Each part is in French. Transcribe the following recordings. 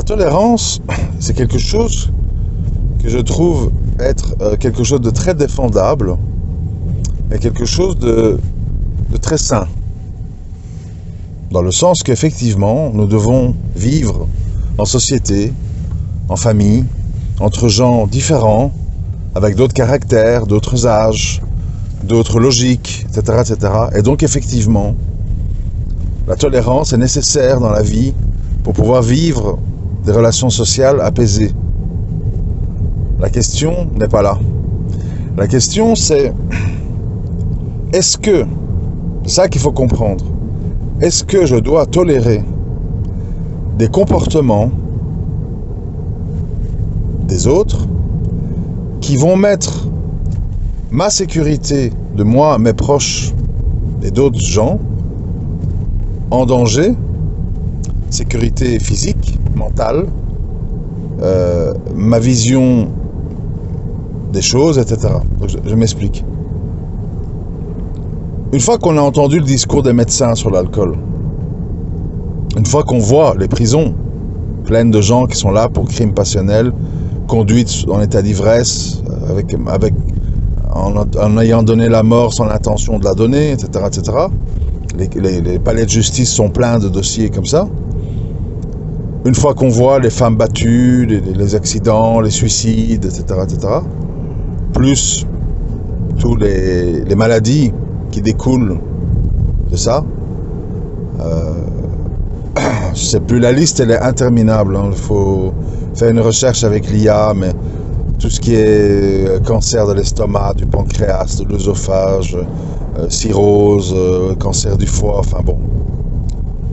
tolérance, c'est quelque chose que je trouve être quelque chose de très défendable et quelque chose de très sain. Dans le sens qu'effectivement, nous devons vivre en société, en famille, entre gens différents, avec d'autres caractères, d'autres âges, d'autres logiques, etc., etc. Et donc effectivement, la tolérance est nécessaire dans la vie pour pouvoir vivre des relations sociales apaisées. La question n'est pas là. La question c'est, est-ce que, c'est ça qu'il faut comprendre, est-ce que je dois tolérer des comportements des autres qui vont mettre ma sécurité de moi, mes proches et d'autres gens en danger, sécurité physique, mentale, ma vision des choses, etc. Donc je m'explique. Une fois qu'on a entendu le discours des médecins sur l'alcool, une fois qu'on voit les prisons pleines de gens qui sont là pour crimes passionnels, conduite en état d'ivresse, en ayant donné la mort sans l'intention de la donner, etc., etc. Les palais de justice sont pleins de dossiers comme ça. Une fois qu'on voit les femmes battues, les accidents, les suicides, etc., etc., plus toutes les maladies qui découlent de ça, je sais plus, la liste elle est interminable, hein. Il faut faire une recherche avec l'IA, mais tout ce qui est cancer de l'estomac, du pancréas, de l'œsophage, cirrhose, cancer du foie, enfin bon,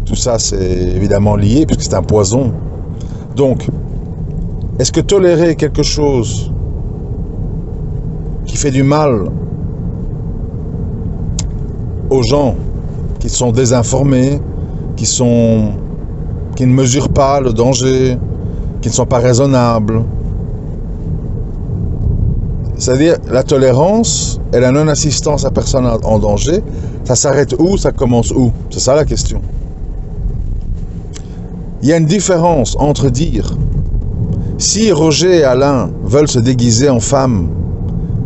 tout ça c'est évidemment lié puisque c'est un poison. Donc, est-ce que tolérer quelque chose qui fait du mal aux gens qui sont désinformés, qui ne mesurent pas le danger, qui ne sont pas raisonnables. C'est-à-dire, la tolérance et la non-assistance à personne en danger, ça s'arrête où, ça commence où? C'est ça la question. Il y a une différence entre dire, si Roger et Alain veulent se déguiser en femme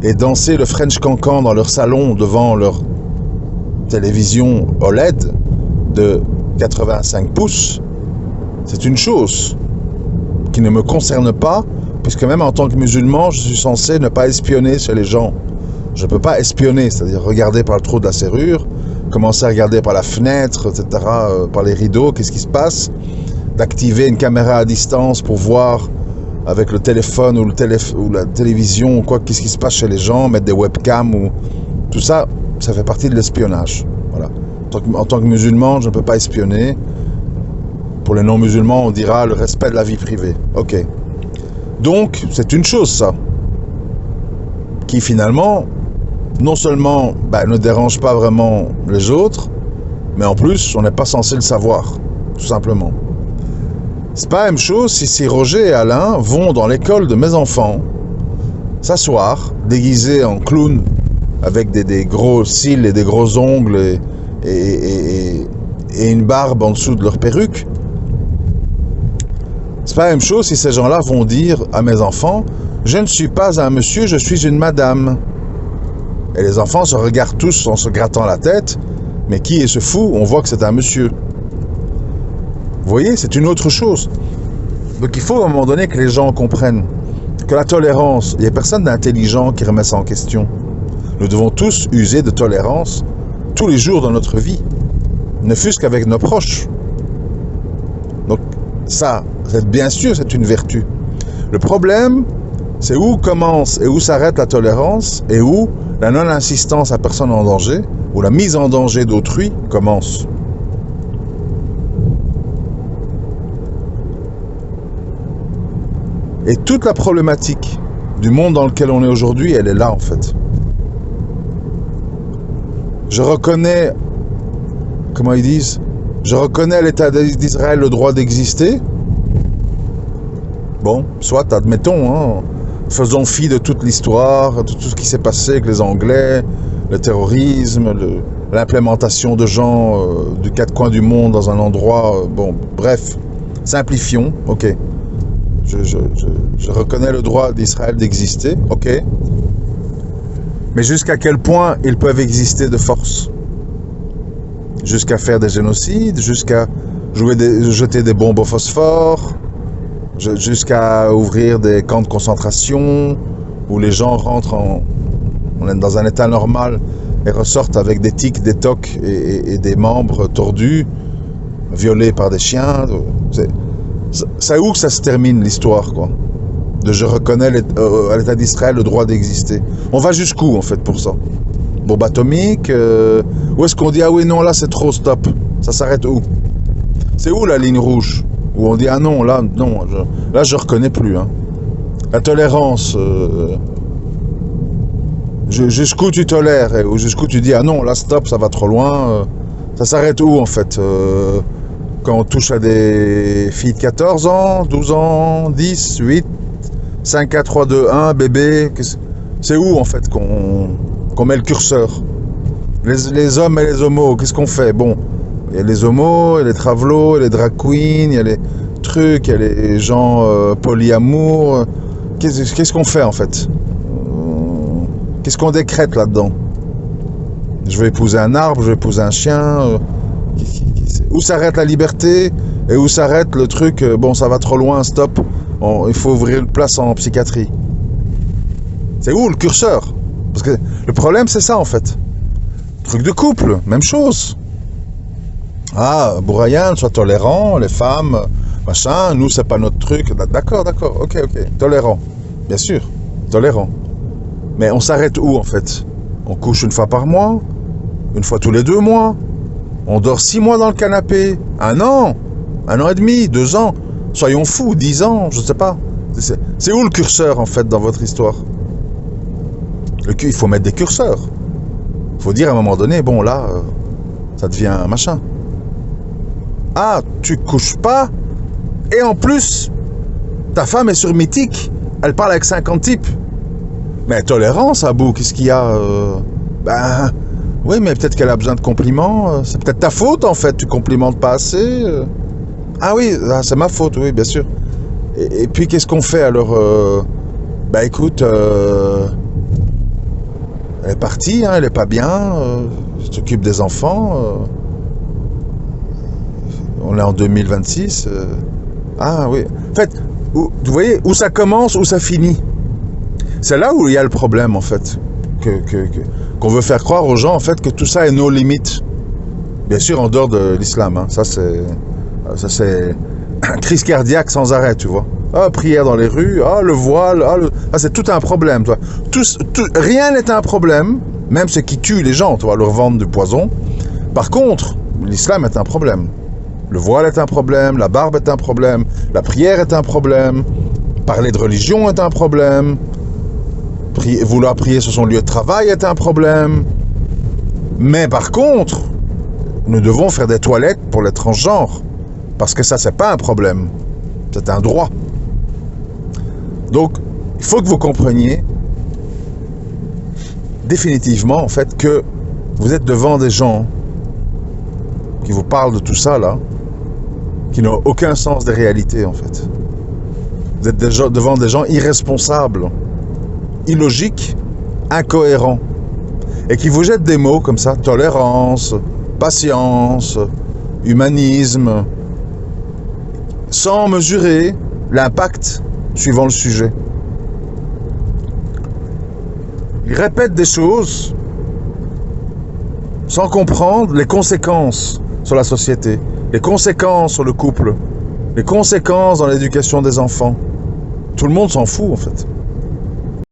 et danser le French Cancan dans leur salon devant leur télévision OLED de 85 pouces, c'est une chose qui ne me concerne pas, puisque même en tant que musulman, je suis censé ne pas espionner sur les gens. Je ne peux pas espionner, c'est-à-dire regarder par le trou de la serrure, commencer à regarder par la fenêtre, etc., par les rideaux, qu'est-ce qui se passe, d'activer une caméra à distance pour voir avec le téléphone ou la télévision, quoi, qu'est-ce qui se passe chez les gens, mettre des webcams, ou tout ça, ça fait partie de l'espionnage. Voilà. En tant que musulman, je ne peux pas espionner. Pour les non-musulmans, on dira le respect de la vie privée. Ok. Donc, c'est une chose, ça, qui finalement, non seulement ne dérange pas vraiment les autres, mais en plus, on n'est pas censé le savoir, tout simplement. C'est pas la même chose si Roger et Alain vont dans l'école de mes enfants, s'asseoir, déguisés en clown, avec des gros cils et des gros ongles et une barbe en dessous de leur perruque. C'est pas la même chose si ces gens-là vont dire à mes enfants, je ne suis pas un monsieur, je suis une madame. Et les enfants se regardent tous en se grattant la tête, mais qui est ce fou? On voit que c'est un monsieur. Vous voyez, c'est une autre chose. Donc il faut à un moment donné que les gens comprennent que la tolérance, il n'y a personne d'intelligent qui remet ça en question. Nous devons tous user de tolérance tous les jours dans notre vie, ne fût-ce qu'avec nos proches. Donc ça, bien sûr, c'est une vertu. Le problème, c'est où commence et où s'arrête la tolérance et où la non-insistance à personne en danger, ou la mise en danger d'autrui commence. Et toute la problématique du monde dans lequel on est aujourd'hui, elle est là en fait. Je reconnais, comment ils disent, je reconnais à l'État d'Israël le droit d'exister. Bon, soit, admettons, hein, faisons fi de toute l'histoire, de tout ce qui s'est passé avec les Anglais, le terrorisme, l'implémentation de gens du quatre coins du monde dans un endroit, bon, bref, simplifions, ok. Je reconnais le droit d'Israël d'exister, ok. Mais jusqu'à quel point ils peuvent exister de force? Jusqu'à faire des génocides, jusqu'à jeter des bombes au phosphore, jusqu'à ouvrir des camps de concentration où les gens rentrent dans un état normal et ressortent avec des tics, des tocs et des membres tordus, violés par des chiens. C'est où que ça se termine l'histoire, quoi? Je reconnais à l'État d'Israël le droit d'exister. On va jusqu'où en fait pour ça? Bombe atomique, où est-ce qu'on dit ah oui non là c'est trop, stop? Ça s'arrête où? C'est où la ligne rouge? Où on dit ah non là non, là je reconnais plus, hein. La tolérance, jusqu'où tu tolères ou jusqu'où tu dis ah non là stop, ça va trop loin, ça s'arrête où en fait? Quand on touche à des filles de 14 ans, 12 ans, 10, 8, 5, 4, 3, 2, 1, bébé, c'est où en fait qu'on met le curseur? Les hommes et les homos, qu'est-ce qu'on fait? Bon, il y a les homos, il y a les travelots, il y a les drag queens, il y a les trucs, il y a les gens polyamour. Qu'est-ce qu'on fait en fait? Qu'est-ce qu'on décrète là-dedans? Je vais épouser un arbre, je vais épouser un chien. Où s'arrête la liberté et où s'arrête le truc, bon ça va trop loin, stop, il faut ouvrir une place en psychiatrie. C'est où le curseur? Parce que le problème c'est ça en fait. Truc de couple, même chose. Ah, Bourayan, sois tolérant, les femmes, machin, nous c'est pas notre truc. D'accord, ok, tolérant, bien sûr, tolérant. Mais on s'arrête où en fait? On couche une fois par mois, une fois tous les 2 mois. On dort 6 mois dans le canapé, 1 an et demi, 2 ans, soyons fous, 10 ans, je sais pas. C'est où le curseur en fait dans votre histoire? Il faut mettre des curseurs. Il faut dire à un moment donné, bon là, ça devient machin. Ah, tu couches pas, et en plus, ta femme est sur Mythique, elle parle avec 50 types. Mais tolérance, Abou, qu'est-ce qu'il y a? Oui, mais peut-être qu'elle a besoin de compliments. C'est peut-être ta faute, en fait. Tu complimentes pas assez. Ah oui, c'est ma faute, oui, bien sûr. Et puis, qu'est-ce qu'on fait, alors? Écoute, elle est partie, hein, elle est pas bien. Elle s'occupe des enfants. On est en 2026. Ah oui. En fait, vous voyez, où ça commence, où ça finit. C'est là où il y a le problème, en fait. Qu'on veut faire croire aux gens en fait que tout ça est nos limites. Bien sûr en dehors de l'islam, hein. Ça c'est crise cardiaque sans arrêt, tu vois. Ah, prière dans les rues, ah le voile, c'est tout un problème, toi. Rien n'est un problème, même ce qui tue les gens, tu vois, leur vendre du poison. Par contre, l'islam est un problème. Le voile est un problème, la barbe est un problème, la prière est un problème, parler de religion est un problème. Vouloir prier sur son lieu de travail est un problème. Mais par contre, nous devons faire des toilettes pour les transgenres. Parce que ça, c'est pas un problème. C'est un droit. Donc, il faut que vous compreniez définitivement, en fait, que vous êtes devant des gens qui vous parlent de tout ça, là, qui n'ont aucun sens des réalités, en fait. Vous êtes devant des gens irresponsables, illogique, incohérent, et qui vous jette des mots comme ça, tolérance, patience, humanisme, sans mesurer l'impact suivant le sujet. Ils répètent des choses sans comprendre les conséquences sur la société, les conséquences sur le couple, les conséquences dans l'éducation des enfants. Tout le monde s'en fout en fait.